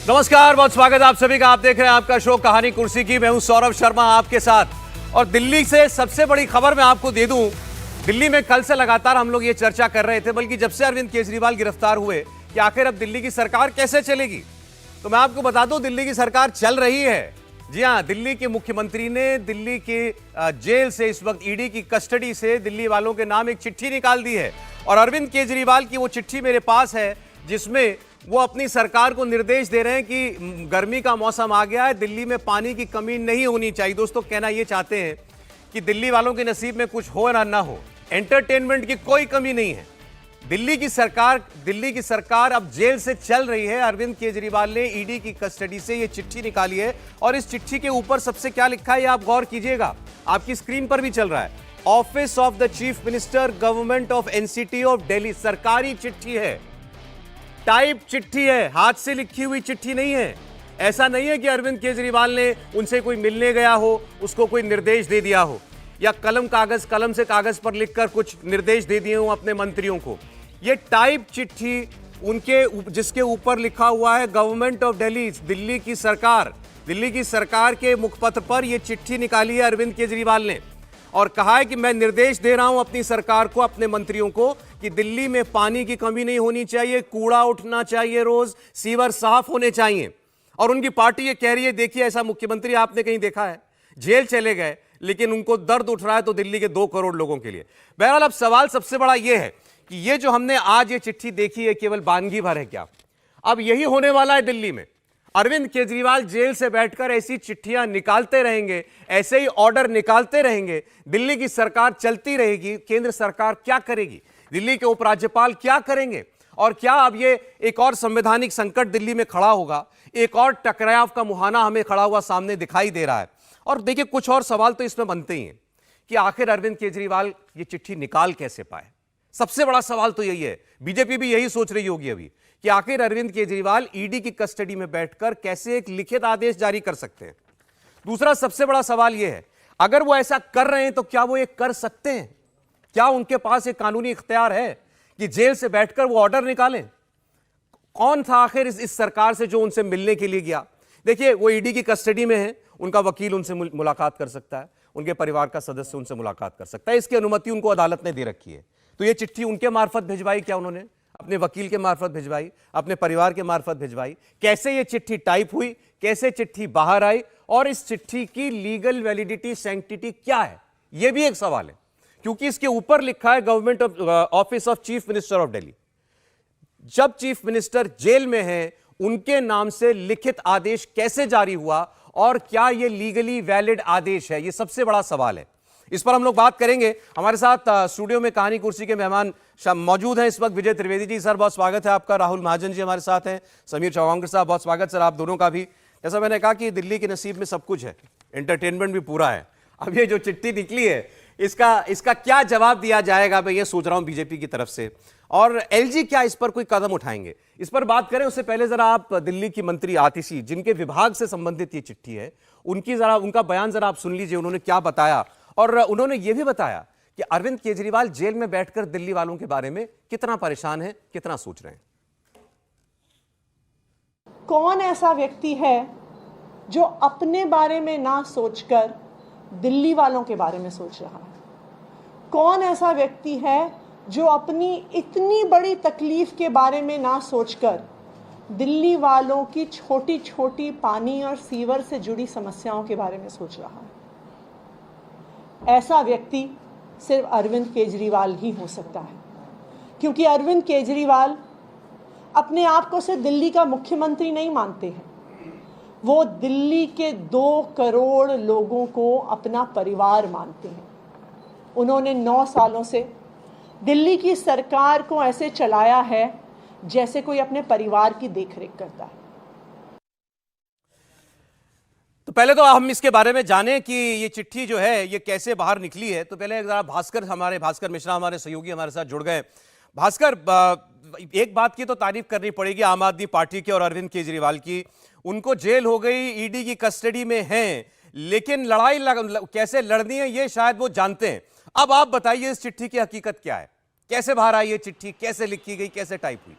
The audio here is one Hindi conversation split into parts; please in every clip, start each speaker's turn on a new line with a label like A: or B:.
A: नमस्कार, बहुत स्वागत है आप सभी का। आप देख रहे हैं आपका शो कहानी कुर्सी की। मैं हूं सौरभ शर्मा आपके साथ। और दिल्ली से सबसे बड़ी खबर मैं आपको दे दूं। दिल्ली में कल से लगातार हम लोग ये चर्चा कर रहे थे, बल्कि जब से अरविंद केजरीवाल गिरफ्तार हुए, कि आखिर अब दिल्ली की सरकार कैसे चलेगी। तो मैं आपको बता दूं, दिल्ली की सरकार चल रही है। जी हां, दिल्ली के मुख्यमंत्री ने दिल्ली की जेल से, इस वक्त ईडी की कस्टडी से, दिल्ली वालों के नाम एक चिट्ठी निकाल दी है। और अरविंद केजरीवाल की वो चिट्ठी मेरे पास है, जिसमें वो अपनी सरकार को निर्देश दे रहे हैं कि गर्मी का मौसम आ गया है, दिल्ली में पानी की कमी नहीं होनी चाहिए। दोस्तों, कहना ये चाहते हैं कि दिल्ली वालों के नसीब में कुछ हो ना हो, एंटरटेनमेंट की कोई कमी नहीं है। दिल्ली की सरकार अब जेल से चल रही है। अरविंद केजरीवाल ने ईडी की कस्टडी से ये चिट्ठी निकाली है, और इस चिट्ठी के ऊपर सबसे क्या लिखा है, आप गौर कीजिएगा। आपकी स्क्रीन पर भी चल रहा है। Office of the chief minister, government of NCT of Delhi. सरकारी चिट्ठी है, टाइप चिट्ठी है, हाथ से लिखी हुई चिट्ठी नहीं है। ऐसा नहीं है कि अरविंद केजरीवाल ने उनसे कोई मिलने गया हो, उसको कोई निर्देश दे दिया हो, या कलम से कागज पर लिखकर कुछ निर्देश दे दिए हो अपने मंत्रियों को। यह टाइप चिट्ठी जिसके ऊपर लिखा हुआ है गवर्नमेंट ऑफ दिल्ली, दिल्ली की सरकार के मुखपत्र पर यह चिट्ठी निकाली है अरविंद केजरीवाल ने, और कहा है कि मैं निर्देश दे रहा हूं अपनी सरकार को, अपने मंत्रियों को, कि दिल्ली में पानी की कमी नहीं होनी चाहिए, कूड़ा उठना चाहिए, रोज सीवर साफ होने चाहिए। और उनकी पार्टी ये कह रही है, देखिए ऐसा मुख्यमंत्री आपने कहीं देखा है? जेल चले गए, लेकिन उनको दर्द उठ रहा है तो दिल्ली के 2 करोड़ लोगों के लिए। बहरहाल, अब सवाल सबसे बड़ा यह है कि ये जो हमने आज ये चिट्ठी देखी है, केवल वानगी भर है क्या? अब यही होने वाला है दिल्ली में। अरविंद केजरीवाल जेल से बैठकर ऐसी चिट्ठियां निकालते रहेंगे, ऐसे ही ऑर्डर निकालते रहेंगे, दिल्ली की सरकार चलती रहेगी। केंद्र सरकार क्या करेगी? दिल्ली के उपराज्यपाल क्या करेंगे? और क्या अब ये एक और संवैधानिक संकट दिल्ली में खड़ा होगा? एक और टकराव का मुहाना हमें खड़ा हुआ सामने दिखाई दे रहा है। और देखिए, कुछ और सवाल तो इसमें बनते ही हैं कि आखिर अरविंद केजरीवाल ये चिट्ठी निकाल कैसे पाए। सबसे बड़ा सवाल तो यही है। बीजेपी भी यही सोच रही होगी अभी कि आखिर अरविंद केजरीवाल ईडी की कस्टडी में बैठकर कैसे एक लिखित आदेश जारी कर सकते हैं। दूसरा सबसे बड़ा सवाल यह है, अगर वो ऐसा कर रहे हैं तो क्या वो ये कर सकते हैं? क्या उनके पास एक कानूनी इख्तियार है कि जेल से बैठकर वो ऑर्डर निकालें? कौन था आखिर इस सरकार से जो उनसे मिलने के लिए गया? देखिए, वो ईडी की कस्टडी में है, उनका वकील उनसे मुलाकात कर सकता है, उनके परिवार का सदस्य उनसे मुलाकात कर सकता है। इसकी अनुमति उनको अदालत ने दे रखी है। तो ये चिट्ठी उनके मार्फत भिजवाई क्या उन्होंने? अपने वकील के मार्फत भिजवाई, अपने परिवार के मार्फत भिजवाई। कैसे ये चिट्ठी टाइप हुई, कैसे चिट्ठी बाहर आई, और इस चिट्ठी की लीगल वैलिडिटी, सैंक्टिटी क्या है, यह भी एक सवाल है। क्योंकि इसके ऊपर लिखा है government office of chief minister of Delhi. जब चीफ मिनिस्टर जेल में हैं, उनके नाम से लिखित आदेश कैसे जारी हुआ, और क्या यह लीगली वैलिड आदेश है? यह सबसे बड़ा सवाल है। इस पर हम लोग बात करेंगे। हमारे साथ स्टूडियो में कहानी कुर्सी के मेहमान मौजूद हैं इस वक्त। विजय त्रिवेदी जी, सर बहुत स्वागत है आपका। राहुल महाजन जी हमारे साथ हैं। समीर चौहान साहब, बहुत स्वागत सर आप दोनों का भी। जैसा मैंने कहा कि दिल्ली के नसीब में सब कुछ है, एंटरटेनमेंट भी पूरा है। अब ये जो चिट्ठी निकली है, इसका क्या जवाब दिया जाएगा, मैं ये सोच रहा हूं बीजेपी की तरफ से। और एलजी क्या इस पर कोई कदम उठाएंगे, इस पर बात करें। उससे पहले जरा आप दिल्ली की मंत्री आतिशी, जिनके विभाग से संबंधित ये चिट्ठी है, उनका बयान जरा आप सुन लीजिए। उन्होंने क्या बताया, और उन्होंने यह भी बताया कि अरविंद केजरीवाल जेल में बैठकर दिल्ली वालों के बारे में कितना परेशान है, कितना सोच रहे हैं।
B: कौन ऐसा व्यक्ति है जो अपने बारे में ना सोचकर दिल्ली वालों के बारे में सोच रहा है? कौन ऐसा व्यक्ति है जो अपनी इतनी बड़ी तकलीफ के बारे में ना सोचकर दिल्ली वालों की छोटी छोटी पानी और सीवर से जुड़ी समस्याओं के बारे में सोच रहा है? ऐसा व्यक्ति सिर्फ अरविंद केजरीवाल ही हो सकता है, क्योंकि अरविंद केजरीवाल अपने आप को सिर्फ दिल्ली का मुख्यमंत्री नहीं मानते हैं। वो दिल्ली के 2 करोड़ लोगों को अपना परिवार मानते हैं। उन्होंने 9 सालों से दिल्ली की सरकार को ऐसे चलाया है जैसे कोई अपने परिवार की देखरेख करता है।
A: तो पहले तो हम इसके बारे में जानें कि ये चिट्ठी जो है ये कैसे बाहर निकली है। तो पहले जरा भास्कर मिश्रा हमारे सहयोगी हमारे साथ जुड़ गए। भास्कर, एक बात की तो तारीफ करनी पड़ेगी आम आदमी पार्टी के और अरविंद केजरीवाल की। उनको जेल हो गई, ईडी की कस्टडी में हैं, लेकिन लड़ाई कैसे लड़नी है ये शायद वो जानते हैं। अब आप बताइए इस चिट्ठी की हकीकत क्या है, कैसे बाहर आई ये चिट्ठी, कैसे लिखी गई, कैसे टाइप हुई?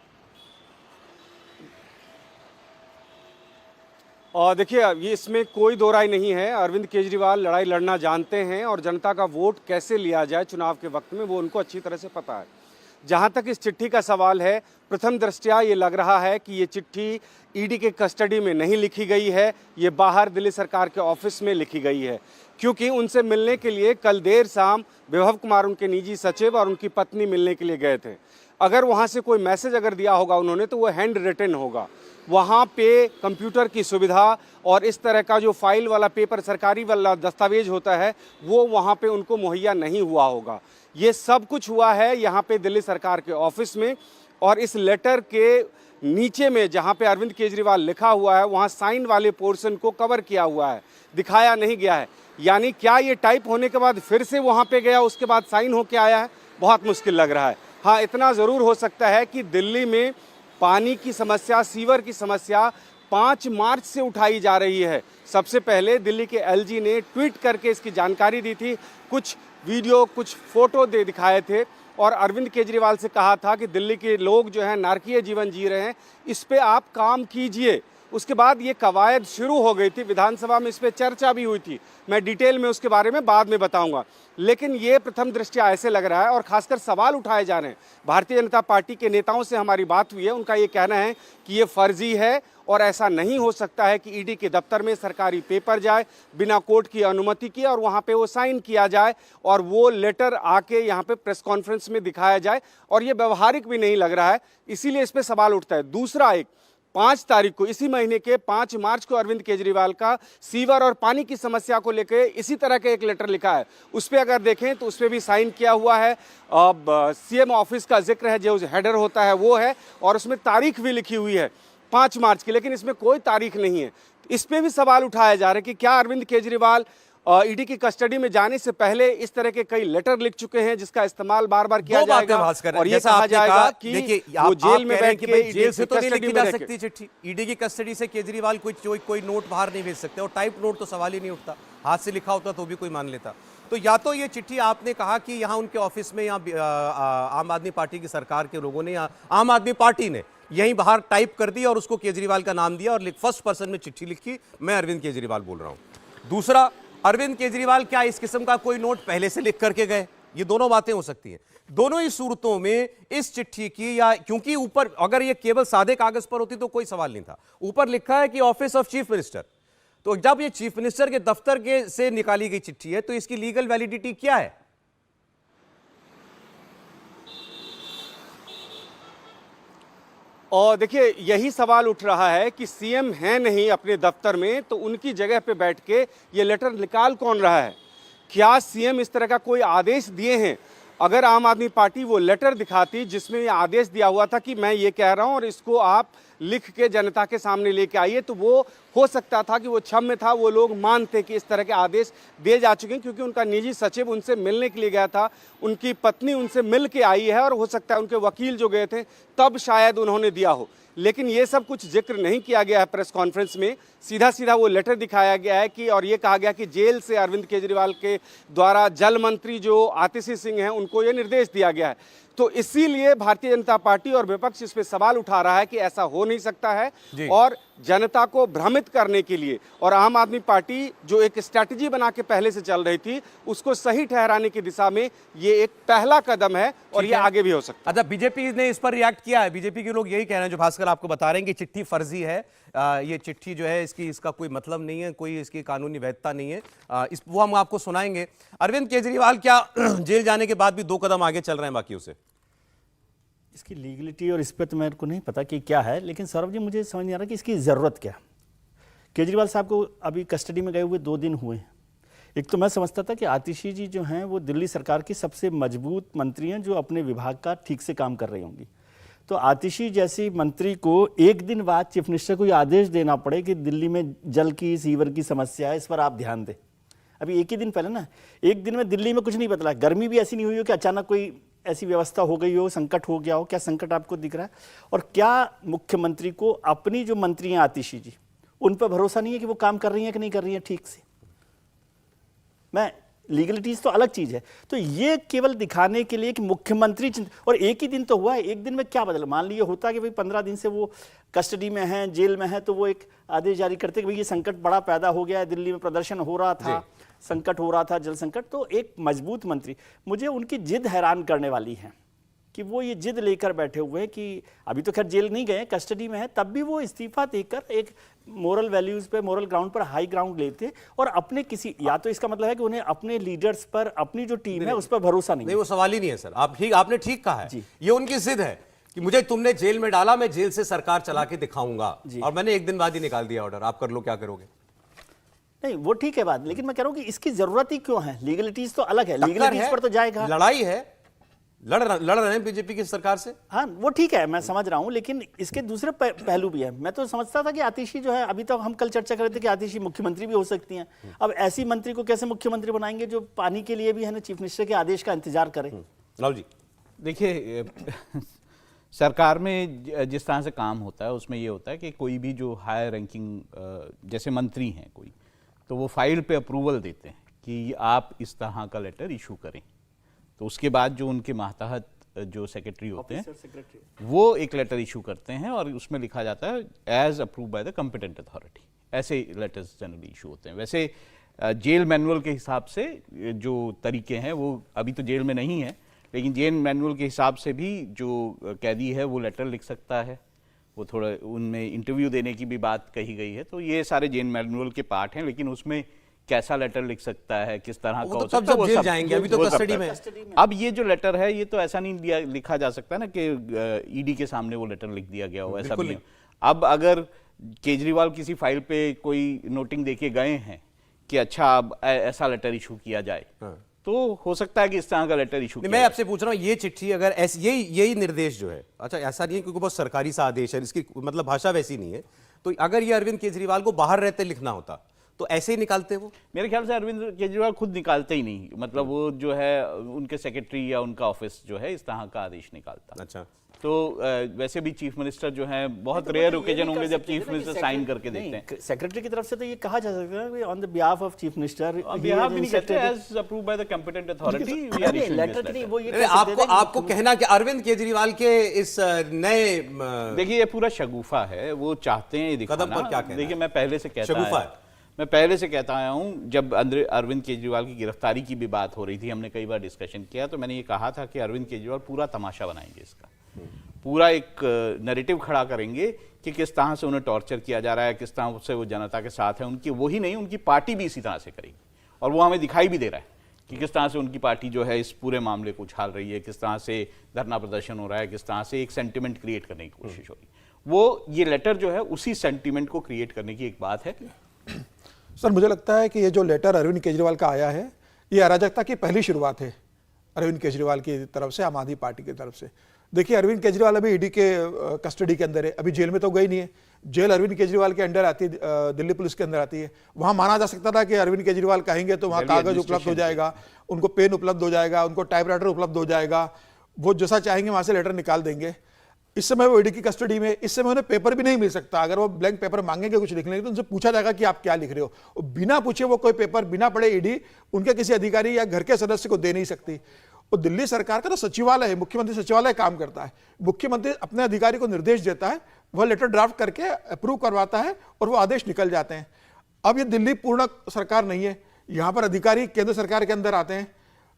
C: और देखिए, ये इसमें कोई दो राय नहीं है। अरविंद केजरीवाल लड़ाई लड़ना जानते हैं और जनता का वोट कैसे लिया जाए चुनाव के वक्त में वो उनको अच्छी तरह से पता है। जहां तक इस चिट्ठी का सवाल है, प्रथम दृष्टया ये लग रहा है कि ये चिट्ठी ईडी के कस्टडी में नहीं लिखी गई है, ये बाहर दिल्ली सरकार के ऑफिस में लिखी गई है, क्योंकि उनसे मिलने के लिए कल देर शाम विभव कुमार उनके निजी सचिव और उनकी पत्नी मिलने के लिए गए थे। अगर वहाँ से कोई मैसेज अगर दिया होगा उन्होंने तो वो हैंड रिटन होगा। वहाँ पे कंप्यूटर की सुविधा और इस तरह का जो फाइल वाला पेपर सरकारी वाला दस्तावेज होता है वो वहाँ पे उनको मुहैया नहीं हुआ होगा। ये सब कुछ हुआ है यहाँ पे दिल्ली सरकार के ऑफिस में, और इस लेटर के नीचे में जहाँ पे अरविंद केजरीवाल लिखा हुआ है वहाँ साइन वाले पोर्शन को कवर किया हुआ है, दिखाया नहीं गया है। यानी क्या ये टाइप होने के बाद फिर से वहाँ पे गया उसके बाद साइन होके आया है? बहुत मुश्किल लग रहा है। हाँ, इतना ज़रूर हो सकता है कि दिल्ली में पानी की समस्या, सीवर की समस्या 5 मार्च से उठाई जा रही है। सबसे पहले दिल्ली के एलजी ने ट्वीट करके इसकी जानकारी दी थी, कुछ वीडियो कुछ फोटो दिखाए थे और अरविंद केजरीवाल से कहा था कि दिल्ली के लोग जो हैं नारकीय जीवन जी रहे हैं, इस पे आप काम कीजिए। उसके बाद ये कवायद शुरू हो गई थी, विधानसभा में इस पे चर्चा भी हुई थी। मैं डिटेल में उसके बारे में बाद में बताऊंगा, लेकिन ये प्रथम दृष्टया ऐसे लग रहा है और खासकर सवाल उठाए जा रहे हैं। भारतीय जनता पार्टी के नेताओं से हमारी बात हुई है, उनका ये कहना है कि ये फर्जी है और ऐसा नहीं हो सकता है कि ईडी के दफ्तर में सरकारी पेपर जाए बिना कोर्ट की अनुमति के और वहाँ पे वो साइन किया जाए और वो लेटर आके यहाँ पे प्रेस कॉन्फ्रेंस में दिखाया जाए, और ये व्यवहारिक भी नहीं लग रहा है, इसीलिए इस पे सवाल उठता है। दूसरा, एक 5 तारीख को, इसी महीने के 5 मार्च को अरविंद केजरीवाल का सीवर और पानी की समस्या को लेकर इसी तरह का एक लेटर लिखा है। उस पर अगर देखें तो उस पर भी साइन किया हुआ है, सीएम ऑफिस का जिक्र है, जो हेडर होता है वो है, और उसमें तारीख भी लिखी हुई है 5 मार्च की, लेकिन इसमें कोई तारीख नहीं है। इस पे भी सवाल उठाया जा रहा है कि क्या अरविंद केजरीवाल ईडी की कस्टडी में जाने से पहले इस तरह के कई लेटर लिख चुके हैं जिसका इस्तेमाल बार-बार किया जाएगा, और ये कहा जाएगा कि वो जेल में बैठ के
A: जेल से तो नहीं लिखी जा सकती चिट्ठी। ईडी की कस्टडी से केजरीवाल कोई नोट बाहर नहीं भेज सकते, और टाइप नोट तो सवाल ही नहीं उठता, हाथ से लिखा होता तो भी कोई मान लेता। तो या तो ये चिट्ठी आपने कहा कि यहाँ उनके ऑफिस में, यहाँ आम आदमी पार्टी की सरकार के लोगों ने या आम आदमी पार्टी ने यहीं बाहर टाइप कर दी और उसको केजरीवाल का नाम दिया और फर्स्ट पर्सन में चिट्ठी लिखी, मैं अरविंद केजरीवाल बोल रहा हूं। दूसरा, अरविंद केजरीवाल क्या इस किस्म का कोई नोट पहले से लिख करके गए? ये दोनों बातें हो सकती हैं। दोनों ही सूरतों में इस चिट्ठी की, या क्योंकि ऊपर अगर ये केवल सादे कागज पर होती तो कोई सवाल नहीं था, ऊपर लिखा है कि ऑफिस ऑफ चीफ मिनिस्टर, तो जब ये चीफ मिनिस्टर के दफ्तर के से निकाली गई चिट्ठी है तो इसकी लीगल वैलिडिटी क्या है?
C: और देखिए, यही सवाल उठ रहा है कि सीएम है नहीं अपने दफ्तर में, तो उनकी जगह पे बैठ के ये लेटर निकाल कौन रहा है? क्या सीएम इस तरह का कोई आदेश दिए हैं? अगर आम आदमी पार्टी वो लेटर दिखाती जिसमें ये आदेश दिया हुआ था कि मैं ये कह रहा हूं और इसको आप लिख के जनता के सामने लेके आइए, तो वो हो सकता था कि वो क्षम्य था, वो लोग मानते कि इस तरह के आदेश दिए जा चुके हैं, क्योंकि उनका निजी सचिव उनसे मिलने के लिए गया था, उनकी पत्नी उनसे मिल के आई है, और हो सकता है उनके वकील जो गए थे तब शायद उन्होंने दिया हो। लेकिन ये सब कुछ जिक्र नहीं किया गया है प्रेस कॉन्फ्रेंस में, सीधा सीधा वो लेटर दिखाया गया है कि, और ये कहा गया कि जेल से अरविंद केजरीवाल के द्वारा जल मंत्री जो आतिशी सिंह हैं उनको ये निर्देश दिया गया है। तो इसीलिए भारतीय जनता पार्टी और विपक्ष इस पे सवाल उठा रहा है कि ऐसा हो नहीं सकता है, और जनता को भ्रमित करने के लिए और आम आदमी पार्टी जो एक स्ट्रैटेजी बना के पहले से चल रही थी उसको सही ठहराने की दिशा में ये एक पहला कदम है, और ये आगे भी हो सकता है।
A: अच्छा, बीजेपी ने इस पर रिएक्ट किया है। बीजेपी के लोग यही कह रहे हैं, जो भास्कर आपको बता रहे हैं कि चिट्ठी फर्जी है, ये चिट्ठी जो है इसका कोई मतलब नहीं है, कोई इसकी कानूनी वैधता नहीं है, वो हम आपको सुनाएंगे। अरविंद केजरीवाल क्या जेल जाने के बाद भी 2 कदम आगे चल रहे हैं बाकियों से?
D: इसकी लीगलिटी और इस पर तो मेरे को नहीं पता कि क्या है, लेकिन सौरभ जी मुझे समझ नहीं आ रहा कि इसकी ज़रूरत क्या। केजरीवाल साहब को अभी कस्टडी में गए हुए 2 दिन हुए। एक तो मैं समझता था कि आतिशी जी जो हैं वो दिल्ली सरकार की सबसे मजबूत मंत्री हैं जो अपने विभाग का ठीक से काम कर रही होंगी। तो आतिशी जैसी मंत्री को एक दिन बाद चीफ मिनिस्टर को ये आदेश देना पड़े कि दिल्ली में जल की, सीवर की समस्या है, इस पर आप ध्यान दें। अभी एक ही दिन पहले ना, एक दिन में दिल्ली में कुछ नहीं बदला, गर्मी भी ऐसी नहीं हुई हो कि अचानक कोई ऐसी व्यवस्था हो गई हो, संकट हो गया हो। क्या संकट आपको दिख रहा है? और क्या मुख्यमंत्री को अपनी जो मंत्री हैं आतिशी जी, उन पर भरोसा नहीं है कि वो काम कर रही हैं कि नहीं कर रही हैं ठीक से? मैं लीगलिटीज तो अलग चीज है। तो ये केवल दिखाने के लिए कि मुख्यमंत्री और एक ही दिन तो हुआ है, एक दिन में क्या बदला? मान लीजिए होता कि भाई 15 दिन से वो कस्टडी में हैं, जेल में हैं, तो वो एक आदेश जारी करते कि भाई ये संकट बड़ा पैदा हो गया है, दिल्ली में प्रदर्शन हो रहा था, संकट हो रहा था, जल संकट। तो एक मजबूत मंत्री, मुझे उनकी जिद हैरान करने वाली है कि वो ये जिद लेकर बैठे हुए हैं कि अभी तो खैर जेल नहीं गए, कस्टडी में है, तब भी वो इस्तीफा देकर एक मोरल वैल्यूज पे, मोरल ग्राउंड पर हाई ग्राउंड लेते और अपने किसी, या तो इसका मतलब है कि उन्हें अपने लीडर्स पर, अपनी जो टीम है उस पर भरोसा नहीं।
A: नहीं, वो सवाल ही नहीं है सर, आपने ठीक कहा है। ये उनकी जिद है कि मुझे तुमने जेल में डाला, मैं जेल से सरकार चला के दिखाऊंगा, और मैंने एक दिन बाद ही निकाल दिया ऑर्डर, आप कर लो क्या करोगे।
D: नहीं वो ठीक है बात, लेकिन मैं कह रहा हूं कि इसकी जरूरत ही क्यों है? लीगलिटीज तो अलग है, लीगलिटीज पर तो जाएगा,
A: लड़ाई है, लड़ रहे हैं बीजेपी की सरकार से।
D: हाँ वो ठीक है, मैं समझ रहा हूं, लेकिन इसके दूसरे पहलू भी है। मैं तो समझता था कि आतिशी जो है, अभी तो हम कल चर्चा कर रहे थे कि आतिशी मुख्यमंत्री भी हो सकती हैं। अब ऐसी मंत्री को कैसे मुख्यमंत्री बनाएंगे जो पानी के लिए भी है ना चीफ मिनिस्टर के आदेश का इंतजार करे?
A: राहुल जी
E: देखिए, सरकार में जिस तरह से काम होता है उसमें ये होता है कि कोई भी जो हायर रैंकिंग जैसे मंत्री हैं कोई, तो वो फाइल पे अप्रूवल देते हैं कि आप इस तरह का लेटर इशू करें। तो उसके बाद जो उनके मातहत जो सेक्रेटरी होते हैं वो एक लेटर इशू करते हैं और उसमें लिखा जाता है as approved by the competent authority. ऐसे लेटर्स जनरली इशू होते हैं। वैसे जेल मैनुअल के हिसाब से जो तरीके हैं वो अभी तो जेल में नहीं है, लेकिन जेल मैनुअल के हिसाब से भी जो कैदी है वो लेटर लिख सकता है। वो थोड़ा उनमें इंटरव्यू देने की भी बात कही गई है। तो ये सारे जेल मैनुअल के पार्ट हैं, लेकिन उसमें कैसा लेटर लिख सकता है, किस तरह का हो सकता है, वो
A: जेल जाएंगे, अभी तो कस्टडी में।
E: अब ये जो लेटर है ये तो ऐसा नहीं लिखा जा सकता ना कि ईडी के सामने वो लेटर लिख दिया गया हो, ऐसा भी नहीं। अब अगर केजरीवाल किसी फाइल पे कोई नोटिंग देके गए हैं कि अच्छा अब ऐसा लेटर इशू किया जाए, तो हो सकता है कि इस तरह का लेटर इशू।
A: मैं आपसे पूछ रहा हूँ, ये चिट्ठी अगर यही निर्देश जो है, अच्छा ऐसा नहीं है क्योंकि बहुत सरकारी सा आदेश है, इसकी मतलब भाषा वैसी नहीं है, तो अगर ये अरविंद केजरीवाल को बाहर रहते लिखना होता तो ऐसे ही निकालते वो? मेरे ख्याल से अरविंद केजरीवाल खुद निकालते ही नहीं, मतलब वो जो है उनके सेक्रेटरी या उनका ऑफिस जो है इस तरह का आदेश निकालता। अच्छा, तो वैसे भी चीफ मिनिस्टर जो है बहुत रेयर ओकेजन होंगे जब चीफ मिनिस्टर साइन करके देते हैं।
D: सेक्रेटरी की तरफ से तो ये कहा जा सकता है on the behalf of chief minister,
E: behalf भी नहीं कहते, as approved by the competent authority we are issuing this letter.
D: वो ये
A: आपको कहना कि अरविंद केजरीवाल के इस नए,
E: देखिए ये पूरा शगुफा है, वो चाहते हैं दिखाना।
A: कदम पर क्या कहना?
E: देखिए मैं पहले से कहता आया हूं, जब अरविंद केजरीवाल की गिरफ्तारी की भी बात हो रही थी, हमने कई बार डिस्कशन किया, तो मैंने ये कहा था कि अरविंद केजरीवाल पूरा तमाशा बनाएंगे, इसका पूरा एक नैरेटिव खड़ा करेंगे कि किस तरह से उन्हें टॉर्चर किया जा रहा है, किस तरह से वो जनता के साथ है। उनकी वही नहीं, उनकी पार्टी भी इसी तरह से करेगी, और वो हमें दिखाई भी दे रहा है कि किस तरह से उनकी पार्टी जो है इस पूरे मामले को उछाल रही है, किस तरह से धरना प्रदर्शन हो रहा है, किस तरह से एक सेंटिमेंट क्रिएट करने की कोशिश हो रही है। वो ये लेटर जो है उसी सेंटिमेंट को क्रिएट करने की एक बात है।
F: सर मुझे लगता है कि ये जो लेटर अरविंद केजरीवाल का आया है, ये अराजकता की पहली शुरुआत है अरविंद केजरीवाल की तरफ से, आम आदमी पार्टी की तरफ से। देखिए अरविंद केजरीवाल अभी ईडी के कस्टडी के अंदर है, अभी जेल में तो गई नहीं है। जेल अरविंद केजरीवाल के अंडर आती है, दिल्ली पुलिस के अंदर आती है। वहां माना जा सकता था कि अरविंद केजरीवाल कहेंगे तो वहां कागज उपलब्ध हो जाएगा, उनको पेन उपलब्ध हो जाएगा, उनको टाइपराइटर उपलब्ध हो जाएगा, वो जैसा चाहेंगे वहां से लेटर निकाल देंगे। इस समय वो ईडी की कस्टडी में, इस समय उन्हें पेपर भी नहीं मिल सकता। अगर वो ब्लैंक पेपर मांगेंगे कुछ लिखने के तो उनसे पूछा जाएगा कि आप क्या लिख रहे हो। बिना पूछे वो कोई पेपर बिना पढ़े ईडी उनके किसी अधिकारी या घर के सदस्य को दे नहीं सकती। और दिल्ली सरकार का तो सचिवालय है, मुख्यमंत्री सचिवालय काम करता है। मुख्यमंत्री अपने अधिकारी को निर्देश देता है, वह लेटर ड्राफ्ट करके अप्रूव करवाता है और वो आदेश निकल जाते हैं। अब ये दिल्ली पूर्ण सरकार नहीं है, यहाँ पर अधिकारी केंद्र सरकार के अंदर आते हैं।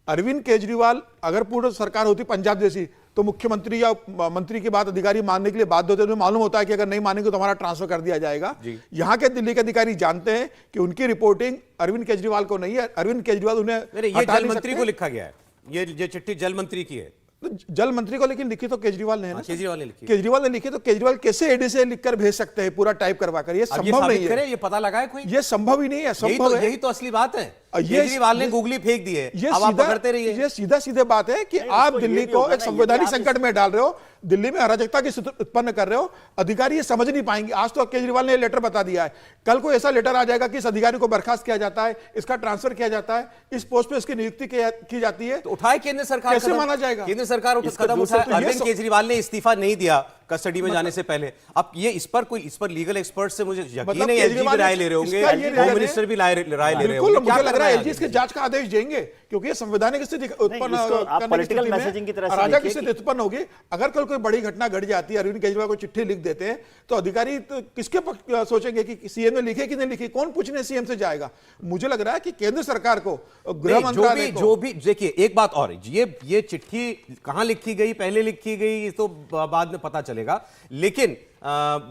F: अरविंद केजरीवाल अगर पूर्ण सरकार होती पंजाब जैसी, तो मुख्यमंत्री या मंत्री की बात अधिकारी मानने के लिए बाध्य होते हैं। मालूम होता है कि अगर नहीं मानेंगे तो हमारा ट्रांसफर कर दिया जाएगा। यहाँ के दिल्ली के अधिकारी जानते हैं कि उनकी रिपोर्टिंग अरविंद केजरीवाल को नहीं है। अरविंद केजरीवाल उन्हें
A: ये जल मंत्री को लिखा गया है, ये चिट्ठी जल मंत्री की है।
F: जल मंत्री को, लेकिन लिखी तो केजरीवाल ने है ना।
A: केजरीवाल ने लिखी,
F: केजरीवाल ने लिखी, तो केजरीवाल कैसे ईडी से लिखकर भेज सकते हैं पूरा टाइप करवा कर? ये संभव नहीं है।
A: ये पता लगा है कोई?
F: ये संभव ही नहीं है। संभव है,
A: यही तो असली बात है। केजरीवाल ने गूगली फेंक दी है, अब आप पकड़ते रहिए।
F: ये सीधा सीधे बात है कि आप दिल्ली को एक संवैधानिक संकट में डाल रहे हो, दिल्ली में अराजकता की स्थिति उत्पन्न कर रहे हो। अधिकारी ये समझ नहीं पाएंगे। आज तो केजरीवाल ने लेटर बता दिया है, कल को ऐसा लेटर आ जाएगा कि इस अधिकारी को बर्खास्त किया जाता है, इसका ट्रांसफर किया जाता है, इस पोस्ट पे इसकी नियुक्ति की जाती है।
A: तो उठाए केंद्र सरकार,
F: कैसे माना जाएगा?
A: केंद्र सरकार कदम उठाए। अरविंद केजरीवाल ने इस्तीफा नहीं दिया, कस्टडी में जाने से पहले। अब ये इस पर लीगल एक्सपर्ट से मुझे यकीन
F: मतलब
A: है एलजी भी
F: केजरीवाल
A: राय ले रहे होंगे,
F: इसका ये
A: होम
F: रीजन
A: मिनिस्टर भी राय ले रहे
F: बिल्कुल,
A: होंगे।
F: मुझे लग रहा है एलजी इसके जांच का आदेश देंगे, क्योंकि ये संवैधानिक स्थिति उत्पन्न
D: इसको आप
F: करने की
D: political
F: स्थिति में
D: messaging की तरह से
F: अराजक
D: देखिए
F: स्थिति उत्पन्न होगी। अगर कल कोई बड़ी घटना घट जाती है, अरविंद केजरीवाल को चिट्ठी लिख देते हैं, तो अधिकारी तो किसके पक्ष सोचेंगे कि सीएम ने लिखे कि नहीं लिखी, कौन पूछने सीएम से जाएगा। मुझे लग रहा है कि केंद्र सरकार को, गृह मंत्रालय को,
A: जो भी देखिए, एक बात और है, ये चिट्ठी कहां लिखी गई, पहले लिखी गई, ये तो बाद में पता चलेगा, लेकिन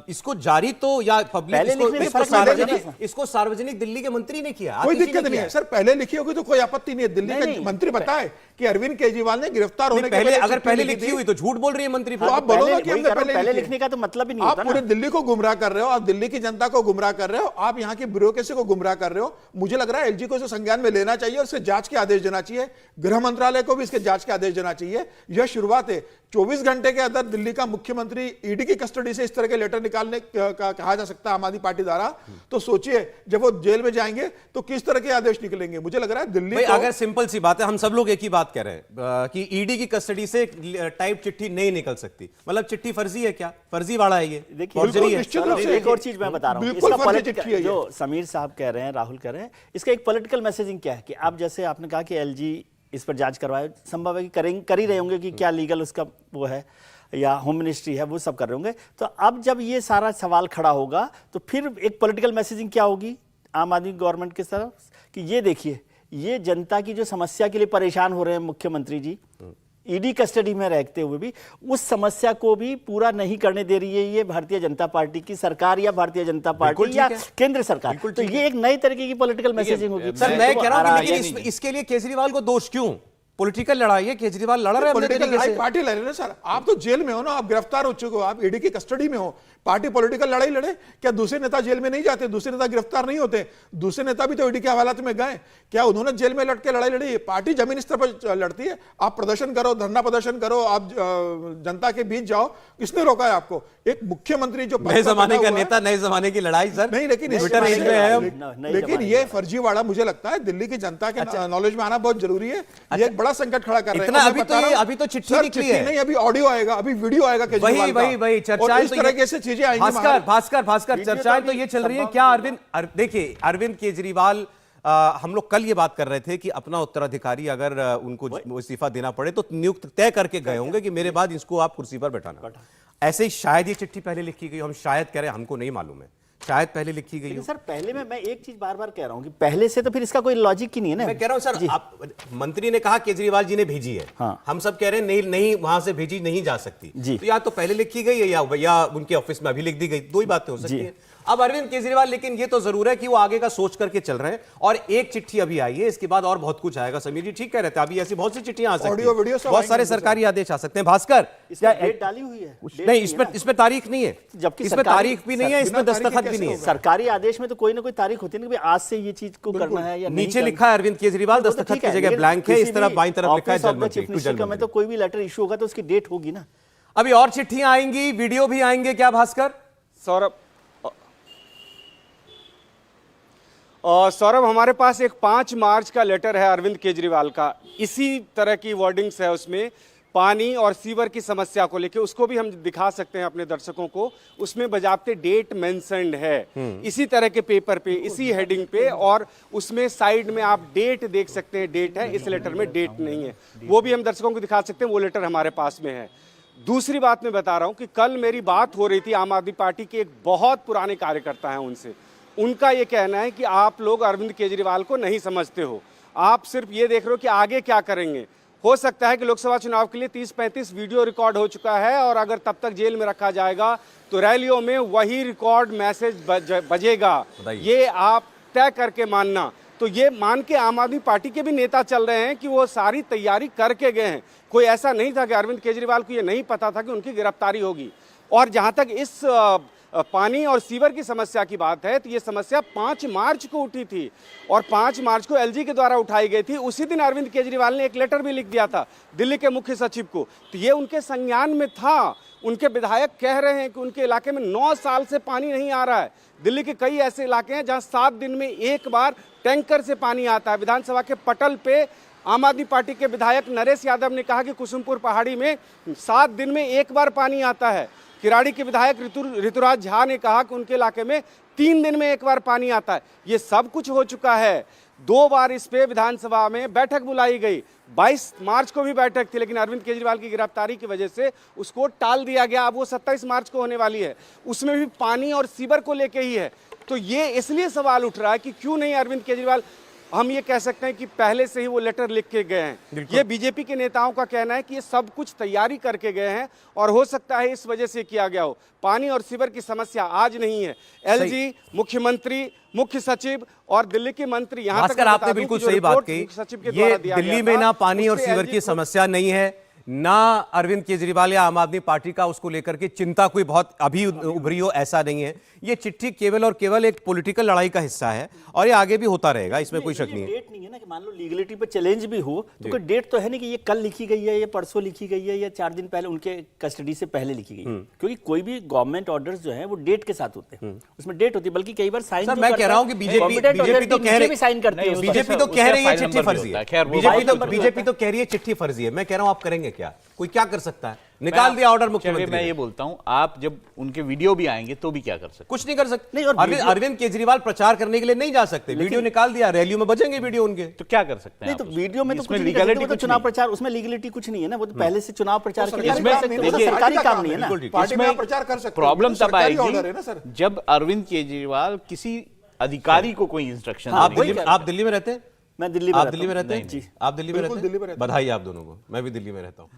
A: इसको जारी तो या पब्लिक इसको सार्वजनिक दिल्ली के मंत्री ने किया,
F: कोई दिक्कत नहीं है सर। पहले लिखी होगी तो कोई आपत्ति नहीं है। दिल्ली का मंत्री बताए कि अरविंद केजरीवाल ने गिरफ्तार होने के
A: पहले, अगर पहले लिखी हुई तो झूठ बोल रही है मंत्री।
F: तो आप बोलोगे कि हमने
D: पहले लिखने का तो मतलब ही नहीं होता
F: आप पूरे दिल्ली को गुमराह कर रहे हो, आप दिल्ली की जनता को गुमराह कर रहे हो, आप यहाँ की ब्यूरोक्रेसी को गुमराह कर रहे हो। मुझे लग रहा है एलजी को इसे संज्ञान में लेना चाहिए और इसके जांच के आदेश देना चाहिए। गृह मंत्रालय को भी इसके जांच के आदेश देना चाहिए। यह शुरुआत है। 24 घंटे के अंदर दिल्ली का मुख्यमंत्री ईडी की कस्टडी से इस तरह के लेटर निकालने का कहा जा सकता है आम आदमी पार्टी द्वारा, तो सोचिए जब वो जेल में जाएंगे तो किस तरह के आदेश निकलेंगे। मुझे लग रहा है दिल्ली को,
A: अगर सिंपल सी बात है, हम सब लोग एक ही बात कह रहे हैं कि ईडी की कस्टडी से टाइप चिट्ठी नहीं निकल सकती, मतलब चिट्ठी फर्जी है क्या, फर्जीवाड़ा है ये,
D: देखिए
F: निश्चित रूप से
D: एक और चीज मैं बता रहा हूँ,
F: बिल्कुल
D: इसका
F: फर्जी चिट्ठी है ये।
D: जो समीर साहब कह रहे हैं, राहुल कह रहे हैं, इसका एक पॉलिटिकल मैसेजिंग क्या है कि आप जैसे आपने कहा कि एलजी इस पर जांच करवाए, संभव है कि कर ही रहे होंगे कि क्या लीगल उसका वो है या होम मिनिस्ट्री है, वो सब कर रहे होंगे। तो अब जब ये सारा सवाल खड़ा होगा तो फिर एक पॉलिटिकल मैसेजिंग क्या होगी आम आदमी गवर्नमेंट की तरफ कि ये देखिए, ये जनता की जो समस्या के लिए परेशान हो रहे हैं मुख्यमंत्री जी, ईडी कस्टडी में रहते हुए भी उस समस्या को भी पूरा नहीं करने दे रही है ये भारतीय जनता पार्टी की सरकार या भारतीय जनता पार्टी या केंद्र सरकार। तो ये एक नई तरीके की पॉलिटिकल मैसेजिंग होगी।
A: सर मैं कह रहा हूं, लेकिन इसके लिए केजरीवाल को दोष क्यों? पॉलिटिकल लड़ाई है, केजरीवाल लड़ रहे हैं
F: पॉलिटिकल लड़ाई, पार्टी लड़ रही है सर। आप तो जेल में हो ना, आप गिरफ्तार हो चुके हो, आप ईडी की कस्टडी में हो, पार्टी पॉलिटिकल लड़ाई लड़े। क्या दूसरे नेता जेल में नहीं जाते, दूसरे नेता गिरफ्तार नहीं होते? दूसरे नेता भी तो ईडी के हवालात में गए, क्या उन्होंने जेल में लड़ के लड़ाई लड़ी? पार्टी जमीनी स्तर पर लड़ती है। आप प्रदर्शन करो, धरना प्रदर्शन करो, आप जनता के बीच जाओ, किसने रोका है आपको? एक मुख्यमंत्री जो
A: नए जमाने का नेता, नए जमाने की लड़ाई सर
F: नहीं, लेकिन ये फर्जीवाड़ा मुझे लगता है दिल्ली की जनता के नॉलेज में आना बहुत जरूरी है। ये एक बड़ा संकट खड़ा कर रहे हैं।
A: अभी तो चिट्ठी निकली है,
F: नहीं अभी ऑडियो आएगा, अभी वीडियो आएगा केजरीवाल का।
A: वही चर्चाएं
F: इस तरह से चीजें आएंगी।
A: भास्कर चर्चाएं तो ये चल रही है। क्या देखिए अरविंद केजरीवाल, हम लोग कल ये बात कर रहे थे कि अपना उत्तराधिकारी अगर उनको इस्तीफा देना पड़े तो नियुक्त तय करके गए होंगे कि मेरे बाद इसको आप कुर्सी पर बैठाना। ऐसे ही शायद ये चिट्ठी पहले लिखी गई, हम शायद कह रहे हैं, हमको नहीं मालूम है, शायद पहले लिखी गई हो।
D: सर पहले में मैं एक चीज बार बार कह रहा हूं कि पहले से तो फिर इसका कोई लॉजिक ही नहीं है ना।
A: मैं कह रहा हूं सर, आप मंत्री ने कहा केजरीवाल जी ने भेजी है,
D: हाँ।
A: हम सब कह रहे हैं नहीं वहां से भेजी नहीं जा सकती
D: जी।
A: तो या तो पहले लिखी गई है या उनके ऑफिस में अभी लिख दी गई, दो ही बातें हो सकती है। अब अरविंद केजरीवाल, लेकिन ये तो जरूर है कि वो आगे का सोच करके चल रहे हैं, और एक चिट्ठी अभी आई है, इसके बाद और बहुत कुछ आएगा। समीर जी ठीक कह रहे थे, अभी ऐसी बहुत सी चिट्ठियां आ सकती हैं, बहुत सारे सरकारी आदेश आ सकते हैं। भास्कर,
D: क्या डेट डाली हुई है?
A: नहीं, इसमें तारीख नहीं है,
D: जबकि
A: इसमें तारीख भी नहीं है, इसमें दस्तखत भी नहीं है।
D: सरकारी आदेश में तो कोई ना कोई तारीख होती है ना कि आज से ये चीज को करना है या
A: नीचे लिखा है अरविंद केजरीवाल, दस्तखत की जगह ब्लैंक है, इस तरफ बाईं तरफ लिखा है जल
D: में। तो कोई भी लेटर इशू होगा तो उसकी डेट होगी ना।
A: अभी और चिट्ठियां आएंगी, वीडियो भी आएंगे क्या भास्कर?
C: सौरभ, हमारे पास एक 5 मार्च का लेटर है अरविंद केजरीवाल का, इसी तरह की वर्डिंग्स है उसमें, पानी और सीवर की समस्या को लेकर। उसको भी हम दिखा सकते हैं अपने दर्शकों को, उसमें बजाबते डेट मेंशन्ड है इसी तरह के पेपर पे, इसी हेडिंग पे, और उसमें साइड में आप डेट देख सकते हैं, डेट है, इस लेटर में डेट नहीं है, वो भी हम दर्शकों को दिखा सकते हैं, वो लेटर हमारे पास में है। दूसरी बात मैं बता रहा हूं कि कल मेरी बात हो रही थी आम आदमी पार्टी के एक बहुत पुराने कार्यकर्ता हैं उनसे, उनका ये कहना है कि आप लोग अरविंद केजरीवाल को नहीं समझते हो, आप सिर्फ ये देख रहे हो कि आगे क्या करेंगे। हो सकता है कि लोकसभा चुनाव के लिए 30-35 वीडियो रिकॉर्ड हो चुका है, और अगर तब तक जेल में रखा जाएगा तो रैलियों में वही रिकॉर्ड मैसेज बजेगा, ये आप तय करके मानना। तो ये मान के आम आदमी पार्टी के भी नेता चल रहे हैं कि वो सारी तैयारी करके गए हैं। कोई ऐसा नहीं था कि अरविंद केजरीवाल को ये नहीं पता था कि उनकी गिरफ्तारी होगी। और जहां तक इस पानी और सीवर की समस्या की बात है, तो ये समस्या 5 मार्च को उठी थी, और 5 मार्च को एलजी के द्वारा उठाई गई थी। उसी दिन अरविंद केजरीवाल ने एक लेटर भी लिख दिया था दिल्ली के मुख्य सचिव को, तो ये उनके संज्ञान में था। उनके विधायक कह रहे हैं कि उनके इलाके में 9 साल से पानी नहीं आ रहा है। दिल्ली के कई ऐसे इलाके हैं जहां 7 दिन में एक बार टैंकर से पानी आता है। विधानसभा के पटल पे आम आदमी पार्टी के विधायक नरेश यादव ने कहा कि कुसुमपुर पहाड़ी में 7 दिन में एक बार पानी आता है। किराड़ी के विधायक ऋतुराज झा ने कहा कि उनके इलाके में 3 दिन में एक बार पानी आता है। ये सब कुछ हो चुका है। 2 बार इस पे विधानसभा में बैठक बुलाई गई। 22 मार्च को भी बैठक थी, लेकिन अरविंद केजरीवाल की गिरफ्तारी की वजह से उसको टाल दिया गया। अब वो 27 मार्च को होने वाली है, उसमें भी पानी और सीवर को लेके ही है। तो ये इसलिए सवाल उठ रहा है कि क्यों नहीं अरविंद केजरीवाल, हम ये कह सकते हैं कि पहले से ही वो लेटर लिख के गए हैं। ये बीजेपी के नेताओं का कहना है कि ये सब कुछ तैयारी करके गए हैं और हो सकता है इस वजह से किया गया हो। पानी और सीवर की समस्या आज नहीं है। एलजी, मुख्यमंत्री, मुख्य सचिव और दिल्ली के मंत्री, यहाँ तक
A: आपने बिल्कुल सही बात कही। ये दिल्ली में ना पानी और सीवर की समस्या नहीं है, ना अरविंद केजरीवाल या आम आदमी पार्टी का उसको लेकर के चिंता कोई बहुत अभी उभरी हो, ऐसा नहीं है। ये चिट्ठी केवल और केवल एक पॉलिटिकल लड़ाई का हिस्सा है और ये आगे भी होता रहेगा, इसमें कोई शक नहीं है।
D: डेट नहीं है ना कि मान लो लीगलिटी पे चैलेंज भी हो तो कोई डेट तो है नहीं कि ये कल लिखी गई है, ये परसों लिखी गई है, या 4 दिन पहले उनके कस्टडी से पहले लिखी गई है। क्योंकि कोई भी गवर्नमेंट ऑर्डर्स जो है वो डेट के साथ होते हैं, उसमें डेट होती है। बल्कि कई बार साइन,
A: मैं कह रहा हूं कि बीजेपी तो कह रही,
D: साइन करती है,
A: बीजेपी तो कह रही है चिट्ठी फर्जी है, बीजेपी तो कह रही है चिट्ठी फर्जी है। मैं कह रहा हूं आप करेंगे क्या? कोई क्या कर सकता है? निकाल दिया ऑर्डर मुख्यमंत्री।
E: मैं ये बोलता हूं, आप जब उनके वीडियो भी आएंगे तो भी क्या कर सकते?
A: कुछ नहीं कर सकते। अरविंद केजरीवाल प्रचार करने के लिए नहीं जा सकते, वीडियो निकाल दिया, रैलियों में बचेंगे वीडियो उनके,
E: तो क्या कर सकते हैं?
D: नहीं तो वीडियो में तो कुछ लीगलिटी, तो चुनाव प्रचार, उसमें लीगलिटी कुछ नहीं है ना, वो तो पहले से चुनाव प्रचार के लिए सरकारी काम नहीं है ना।
F: पार्टी में आप प्रचार कर सकते हैं,
E: प्रॉब्लम तब
F: ऑर्डर है ना सर।
E: आएगी जब अरविंद केजरीवाल किसी अधिकारी को कोई इंस्ट्रक्शन।
A: आप दिल्ली में रहते हैं?
D: मैं दिल्ली में,
A: आप दिल्ली में रहते हैं?
D: जी,
A: आप दिल्ली में रहते हैं? बधाई आप दोनों को। मैं भी दिल्ली में रहता हूँ।